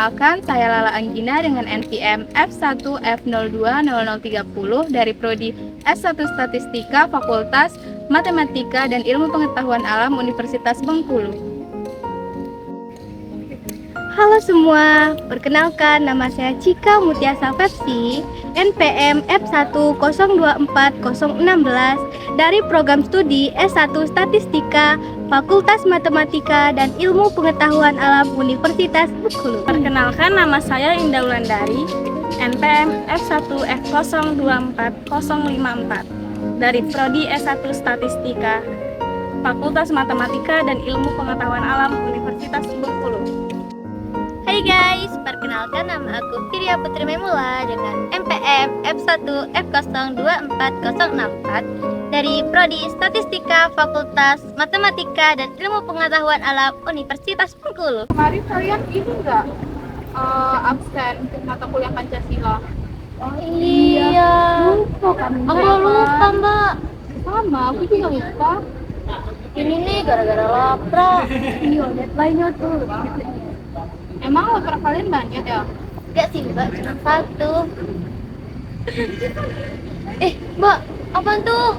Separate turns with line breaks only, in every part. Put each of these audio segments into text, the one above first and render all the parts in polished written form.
Perkenalkan, saya Lala Anggina dengan NPM F1F020030 dari Prodi S1 Statistika Fakultas Matematika dan Ilmu Pengetahuan Alam Universitas Bengkulu.
Halo semua, perkenalkan nama saya Cika Mutiasa Fepsi, NPM F1024016 dari Program Studi S1 Statistika Fakultas Matematika dan Ilmu Pengetahuan Alam Universitas Bengkulu.
Perkenalkan, nama saya Indah Wulandari, NPM F1F024054 dari Prodi S1 Statistika Fakultas Matematika dan Ilmu Pengetahuan Alam Universitas Bengkulu.
Hai guys, perkenalkan nama aku Firia Putri Memula dengan NPM F1F024064 dari Prodi Statistika Fakultas Matematika dan Ilmu Pengetahuan Alam Universitas Bengkulu.
Kemarin kalian ini nggak absen untuk mata kuliah Pancasila?
Iya, lupa kami. Lupa mbak.
Sama, aku juga lupa.
Ini nih gara-gara lapar. Iya, deadline-nya tuh.
Emang lapar kalian banyak ya?
Enggak sih mbak, cuma satu. Mbak, apaan tuh?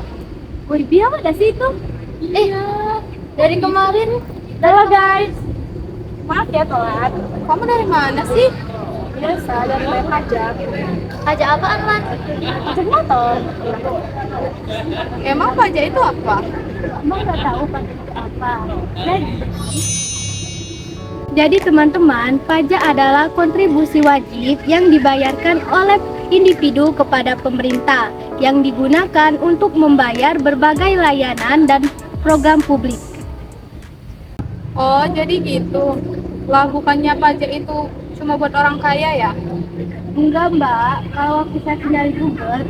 Wibi apa ada sih itu? Dari kemarin. Halo guys.
Maaf ya telat. Kamu dari mana sih? Biasa, dari pajak.
Pajak apaan man?
Pajak motor. Emang pajak itu apa?
Emang nggak tahu pajak itu apa? Jadi teman-teman, pajak adalah kontribusi wajib yang dibayarkan oleh individu kepada pemerintah yang digunakan untuk membayar berbagai layanan dan program publik.
Oh, jadi gitu. Lah bukannya pajak itu cuma buat orang kaya ya?
Enggak mbak, kalau kita dari Google,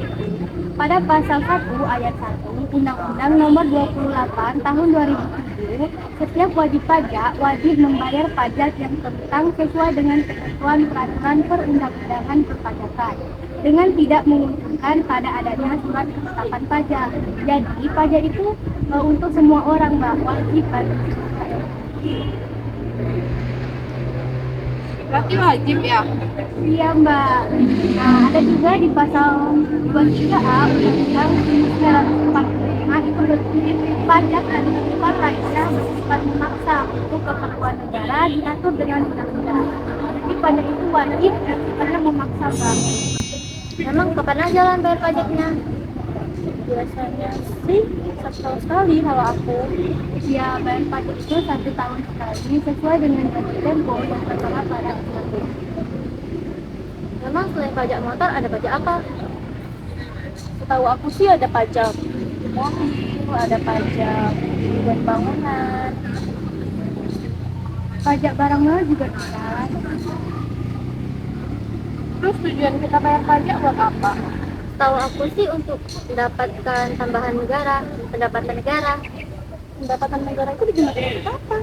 pada pasal 1 ayat 1 Undang-Undang Nomor 28 Tahun 2007, setiap wajib pajak wajib membayar pajak yang terbitang sesuai dengan ketentuan peraturan perundang-undangan perpajakan dengan tidak menguntungkan pada adanya surat ketetapan pajak. Jadi pajak itu untuk semua orang mbak, wajib bagi semua.
Berarti wajib ya?
Iya mbak. Nah, ada juga di pasal 23A Undang-Undang 1945 itu berbunyi pajak dan ketentuan lainnya bersifat memaksa untuk keperluan negara diatur dengan undang-undang. Jadi pajak itu wajib dan sifatnya memaksa mbak. Emang kapan aja jalan bayar pajaknya?
Biasanya sih 1 tahun sekali kalau aku.
Ya, bayar pajak itu 1 tahun sekali sesuai dengan jatuh tempo yang tertera pada SPP. Memang selain pajak motor ada pajak apa?
Setahu aku sih ada pajak mobil, ada pajak buat bangunan.
Pajak barang mewah juga bisa.
Terus tujuan kita bayar pajak buat apa?
Tahu aku sih untuk mendapatkan tambahan negara, pendapatan negara.
Pendapatan negara itu digunakan untuk apa?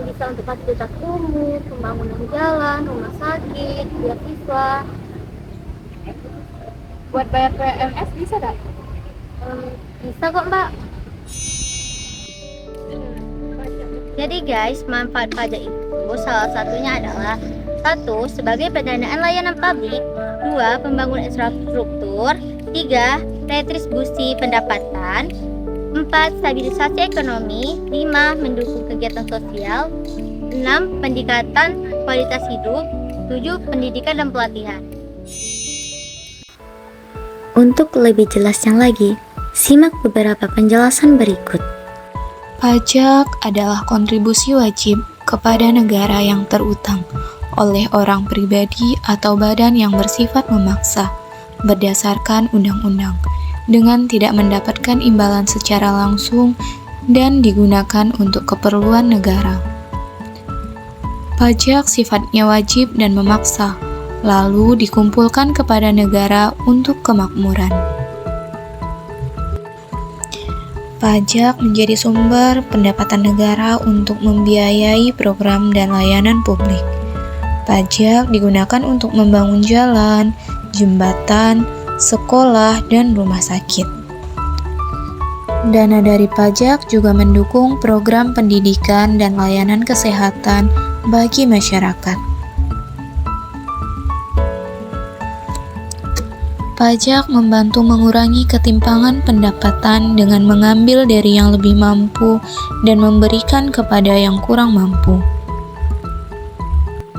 Bisa untuk fasilitas umum, pembangunan jalan, rumah sakit, beasiswa.
Buat bayar PNS bisa gak?
Bisa kok mbak. Jadi guys, manfaat pajak itu salah satunya adalah 1. Sebagai pendanaan layanan publik, 2. Pembangunan infrastruktur, 3. Redistribusi pendapatan, 4. Stabilisasi ekonomi, 5. Mendukung kegiatan sosial, 6. Peningkatan kualitas hidup, 7. Pendidikan dan pelatihan.
Untuk lebih jelasnya lagi, simak beberapa penjelasan berikut.
Pajak adalah kontribusi wajib kepada negara yang terutang oleh orang pribadi atau badan yang bersifat memaksa berdasarkan undang-undang dengan tidak mendapatkan imbalan secara langsung dan digunakan untuk keperluan negara. Pajak sifatnya wajib dan memaksa, lalu dikumpulkan kepada negara untuk kemakmuran. Pajak menjadi sumber pendapatan negara untuk membiayai program dan layanan publik. Pajak digunakan untuk membangun jalan, jembatan, sekolah, dan rumah sakit. Dana dari pajak juga mendukung program pendidikan dan layanan kesehatan bagi masyarakat. pajak membantu mengurangi ketimpangan pendapatan dengan mengambil dari yang lebih mampu dan memberikan kepada yang kurang mampu.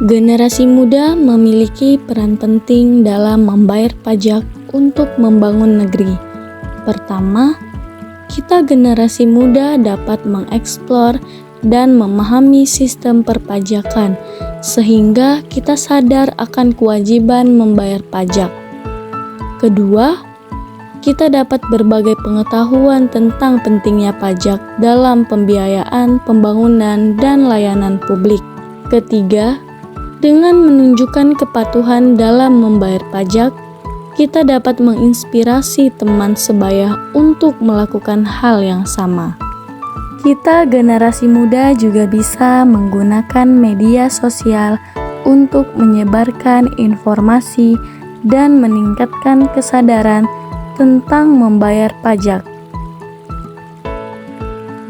Generasi muda memiliki peran penting dalam membayar pajak untuk membangun negeri. Pertama, kita generasi muda dapat mengeksplor dan memahami sistem perpajakan, sehingga kita sadar akan kewajiban membayar pajak. Kedua, kita dapat berbagai pengetahuan tentang pentingnya pajak dalam pembiayaan, pembangunan, dan layanan publik. Ketiga, dengan menunjukkan kepatuhan dalam membayar pajak, kita dapat menginspirasi teman sebaya untuk melakukan hal yang sama. Kita generasi muda juga bisa menggunakan media sosial untuk menyebarkan informasi dan meningkatkan kesadaran tentang membayar pajak.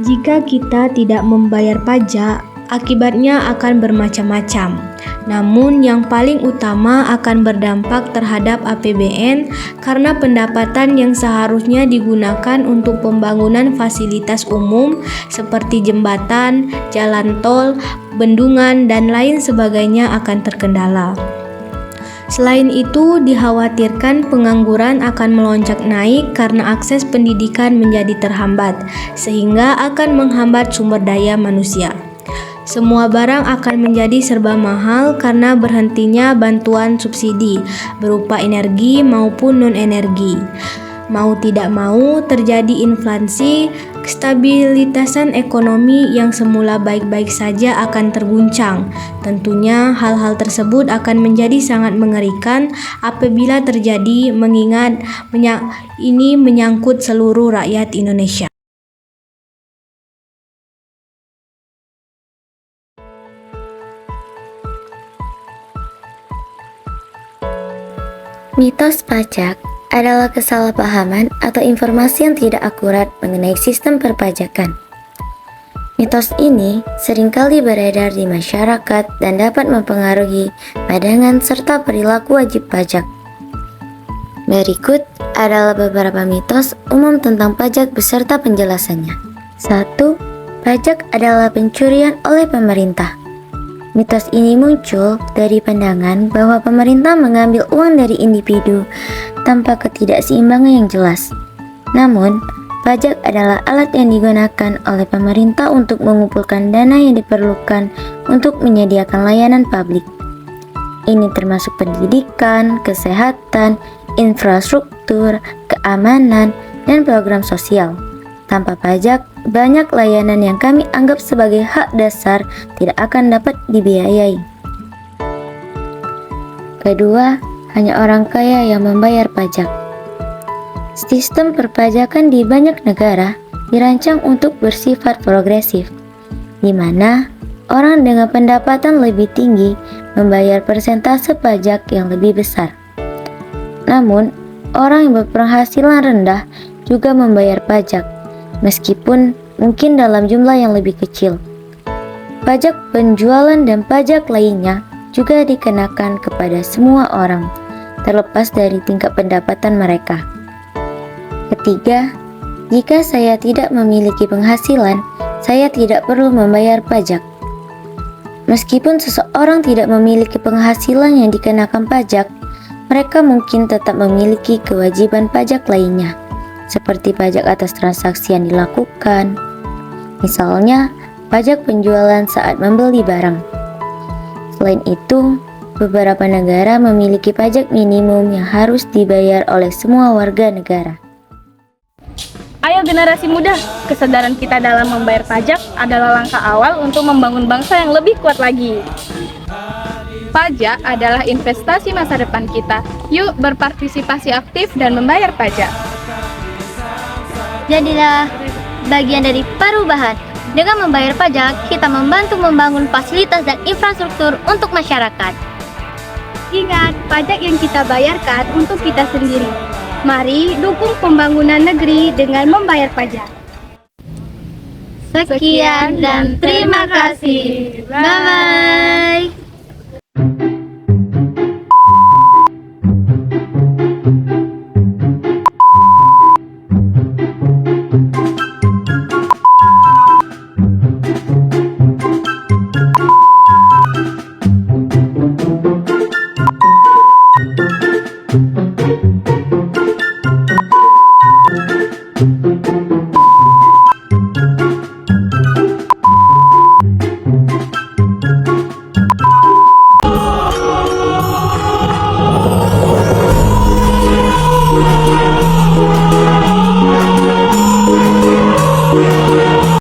Jika kita tidak membayar pajak, akibatnya akan bermacam-macam. Namun yang paling utama akan berdampak terhadap APBN karena pendapatan yang seharusnya digunakan untuk pembangunan fasilitas umum seperti jembatan, jalan tol, bendungan, dan lain sebagainya akan terkendala. Selain itu, dikhawatirkan pengangguran akan melonjak naik karena akses pendidikan menjadi terhambat, sehingga akan menghambat sumber daya manusia. Semua barang akan menjadi serba mahal karena berhentinya bantuan subsidi berupa energi maupun non-energi. Mau tidak mau terjadi inflasi, kestabilitasan ekonomi yang semula baik-baik saja akan terguncang. Tentunya hal-hal tersebut akan menjadi sangat mengerikan apabila terjadi, mengingat ini menyangkut seluruh rakyat Indonesia.
Mitos pajak adalah kesalahpahaman atau informasi yang tidak akurat mengenai sistem perpajakan. Mitos ini seringkali beredar di masyarakat dan dapat mempengaruhi pandangan serta perilaku wajib pajak. Berikut adalah beberapa mitos umum tentang pajak beserta penjelasannya. 1. Pajak adalah pencurian oleh pemerintah. Mitos ini muncul dari pandangan bahwa pemerintah mengambil uang dari individu tanpa ketidakseimbangan yang jelas. Namun, pajak adalah alat yang digunakan oleh pemerintah untuk mengumpulkan dana yang diperlukan untuk menyediakan layanan publik. Ini termasuk pendidikan, kesehatan, infrastruktur, keamanan, dan program sosial. Tanpa pajak, banyak layanan yang kami anggap sebagai hak dasar tidak akan dapat dibiayai. Kedua, hanya orang kaya yang membayar pajak. Sistem perpajakan di banyak negara dirancang untuk bersifat progresif, di mana orang dengan pendapatan lebih tinggi membayar persentase pajak yang lebih besar. Namun, orang yang berpenghasilan rendah juga membayar pajak, meskipun mungkin dalam jumlah yang lebih kecil. Pajak penjualan dan pajak lainnya juga dikenakan kepada semua orang, terlepas dari tingkat pendapatan mereka. Ketiga, jika saya tidak memiliki penghasilan, saya tidak perlu membayar pajak. Meskipun seseorang tidak memiliki penghasilan yang dikenakan pajak, mereka mungkin tetap memiliki kewajiban pajak lainnya, seperti pajak atas transaksi yang dilakukan, misalnya pajak penjualan saat membeli barang. Selain itu, beberapa negara memiliki pajak minimum yang harus dibayar oleh semua warga negara.
Ayo generasi muda, kesadaran kita dalam membayar pajak adalah langkah awal untuk membangun bangsa yang lebih kuat lagi.
Pajak adalah investasi masa depan kita. Yuk berpartisipasi aktif dan membayar pajak.
Jadilah bagian dari perubahan. Dengan membayar pajak, kita membantu membangun fasilitas dan infrastruktur untuk masyarakat. Ingat, pajak yang kita bayarkan untuk kita sendiri. Mari dukung pembangunan negeri dengan membayar pajak. Sekian dan terima kasih. Bye-bye.